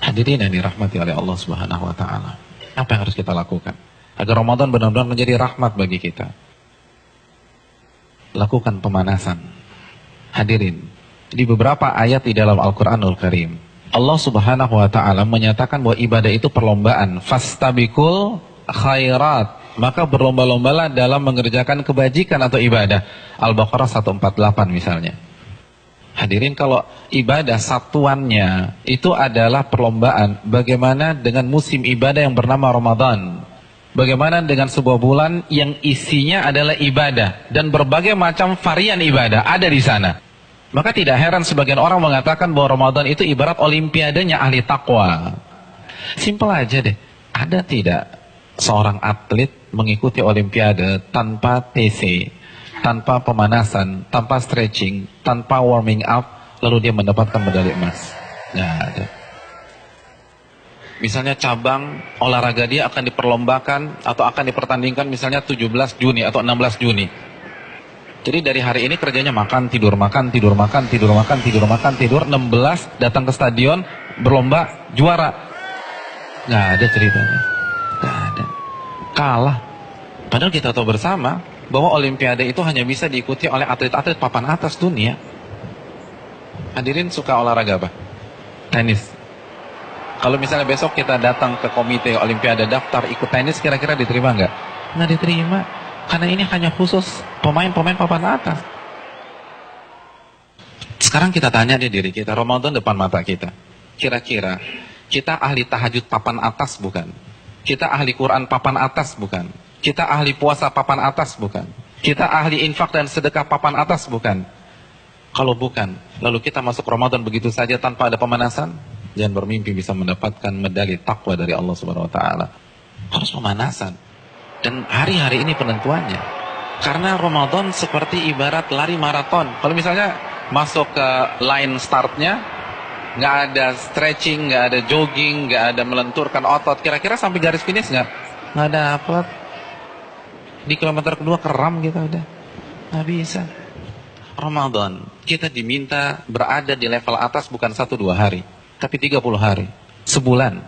Hadirin yang dirahmati oleh Allah Subhanahu wa taala. Apa yang harus kita lakukan agar Ramadan benar-benar menjadi rahmat bagi kita? Lakukan pemanasan. Hadirin, di beberapa ayat di dalam Al-Qur'anul Karim, Allah Subhanahu wa taala menyatakan bahwa ibadah itu perlombaan. Fastabiqul khairat. Maka berlomba-lombalah dalam mengerjakan kebajikan atau ibadah. Al-Baqarah 148 misalnya. Hadirin, kalau ibadah satuannya itu adalah perlombaan, bagaimana dengan musim ibadah yang bernama Ramadan? Bagaimana dengan sebuah bulan yang isinya adalah ibadah dan berbagai macam varian ibadah ada di sana? Maka tidak heran sebagian orang mengatakan bahwa Ramadan itu ibarat olimpiadanya ahli takwa. Simpel aja deh. Ada tidak seorang atlet mengikuti olimpiade tanpa TC, tanpa pemanasan, tanpa stretching, tanpa warming up, lalu dia mendapatkan medali emas? Nggak ada. Misalnya cabang olahraga dia akan diperlombakan atau akan dipertandingkan misalnya 17 Juni atau 16 Juni. Jadi dari hari ini kerjanya makan, tidur, makan, tidur, makan, tidur, makan, tidur, makan, tidur. 16 datang ke stadion, berlomba, juara. Nggak ada ceritanya. Nggak ada. Kalah. Padahal kita tahu bersama bahwa olimpiade itu hanya bisa diikuti oleh atlet-atlet papan atas dunia. Hadirin suka olahraga apa? Tenis. Kalau misalnya besok kita datang ke komite olimpiade daftar ikut tenis, kira-kira diterima nggak? Nggak diterima. Karena ini hanya khusus pemain-pemain papan atas. Sekarang kita tanya di diri kita, Ramadan depan mata kita. Kira-kira kita ahli tahajud papan atas bukan? Kita ahli Quran papan atas bukan? Kita ahli puasa papan atas bukan? Kita ahli infak dan sedekah papan atas bukan? Kalau bukan, lalu kita masuk Ramadan begitu saja tanpa ada pemanasan? Jangan bermimpi bisa mendapatkan medali takwa dari Allah Subhanahu wa taala. Harus pemanasan. Dan hari-hari ini penentuannya. Karena Ramadan seperti ibarat lari maraton. Kalau misalnya masuk ke line startnya, nggak ada stretching, nggak ada jogging, nggak ada melenturkan otot, kira-kira sampai garis finish nggak dapat. Di kilometer kedua keram kita udah nggak bisa. Ramadan kita diminta berada di level atas bukan 1-2 hari, tapi 30 hari, sebulan.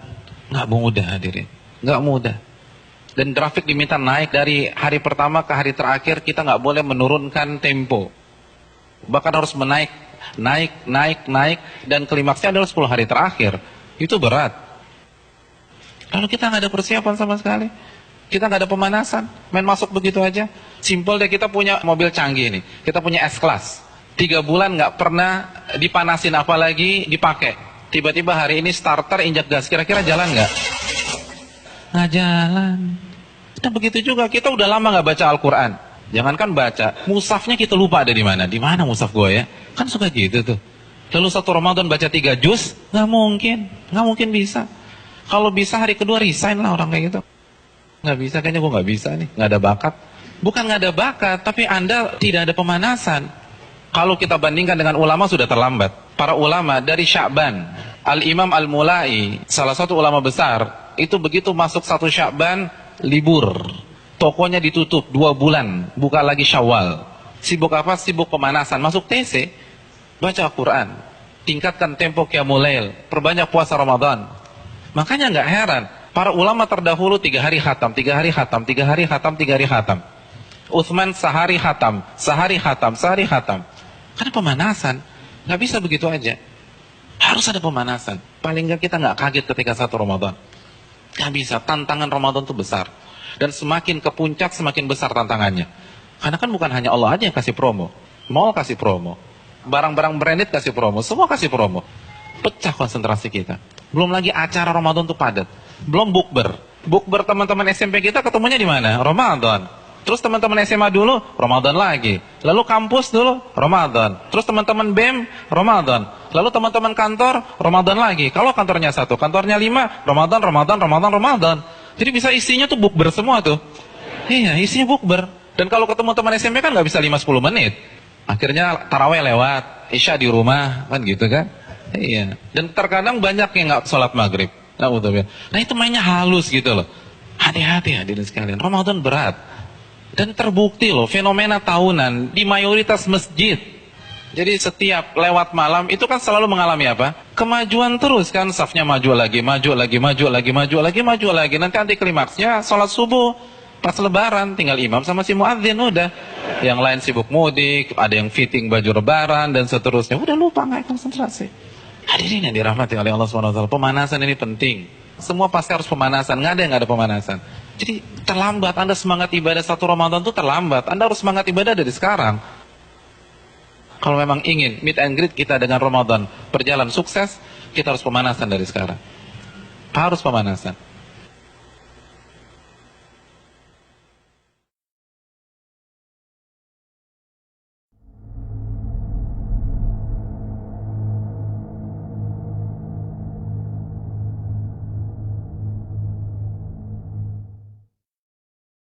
Nggak mudah hadirin, nggak mudah. Dan grafik diminta naik dari hari pertama ke hari terakhir. Kita nggak boleh menurunkan tempo, bahkan harus naik, dan klimaksnya adalah 10 hari terakhir. Itu berat. Lalu kita nggak ada persiapan sama sekali. Kita nggak ada pemanasan, main masuk begitu aja. Simpel deh, kita punya mobil canggih nih, kita punya S-Class, 3 bulan nggak pernah dipanasin apalagi dipakai. Tiba-tiba hari ini starter injak gas, kira-kira jalan nggak? Nggak jalan. Nah begitu juga, kita udah lama nggak baca Al-Quran. Jangankan baca, mushafnya kita lupa ada di mana. Di mana mushaf gue ya? Kan suka gitu tuh. Lalu satu Ramadan baca 3 juz, nggak mungkin bisa. Kalau bisa hari kedua resign lah orang kayak gitu. Nggak bisa, kayaknya gue nggak bisa nih, nggak ada bakat. Bukan nggak ada bakat, tapi Anda tidak ada pemanasan. Kalau kita bandingkan dengan ulama sudah terlambat. Para ulama dari Sya'ban, Al-Imam Al-Mulai, salah satu ulama besar, itu begitu masuk 1 Sya'ban, libur. Tokonya ditutup 2 bulan, buka lagi Syawal. Sibuk apa? Sibuk pemanasan. Masuk TC, baca Al-Quran, tingkatkan tempo Qiyamul Lail, perbanyak puasa Ramadan. Makanya nggak heran, para ulama terdahulu 3 hari khatam, 3 hari khatam, 3 hari khatam, 3 hari khatam. Utsman sehari khatam, sehari khatam, sehari khatam. Karena pemanasan, nggak bisa begitu aja. Harus ada pemanasan. Paling nggak kita nggak kaget ketika 1 Ramadan. Nggak bisa, tantangan Ramadan itu besar. Dan semakin ke puncak, semakin besar tantangannya. Karena kan bukan hanya Allah aja yang kasih promo. Mall kasih promo. Barang-barang branded kasih promo. Semua kasih promo. Pecah konsentrasi kita. Belum lagi acara Ramadan itu padat. Belum bukber. Bukber teman-teman SMP kita ketemunya di mana? Ramadan. Terus teman-teman SMA dulu, Ramadan lagi. Lalu kampus dulu, Ramadan. Terus teman-teman BEM, Ramadan. Lalu teman-teman kantor, Ramadan lagi. Kalau kantornya 1, kantornya 5, Ramadan. Jadi bisa isinya tuh bukber semua tuh. Iya, isinya bukber. Dan kalau ketemu teman SMP kan nggak bisa 5-10 menit. Akhirnya taraweh lewat, isya di rumah, kan gitu kan. Iya. Dan terkadang banyak yang nggak sholat maghrib. Nah itu mainnya halus gitu loh. Hati-hati hadirin sekalian, Ramadan berat. Dan terbukti loh, fenomena tahunan di mayoritas masjid. Jadi setiap lewat malam itu kan selalu mengalami apa? Kemajuan terus kan, safnya maju lagi, maju lagi, maju lagi, maju lagi, maju lagi. Nanti anti klimaksnya sholat subuh pas lebaran, tinggal imam sama si muadzin udah. Yang lain sibuk mudik, ada yang fitting baju lebaran dan seterusnya. Udah lupa, nggak konsentrasi. Hadirin yang dirahmati oleh Allah SWT, pemanasan ini penting. Semua pasti harus pemanasan, nggak ada yang nggak ada pemanasan. Jadi terlambat, Anda semangat ibadah satu Ramadan itu terlambat. Anda harus semangat ibadah dari sekarang. Kalau memang ingin meet and greet kita dengan Ramadan berjalan sukses, kita harus pemanasan dari sekarang. Harus pemanasan.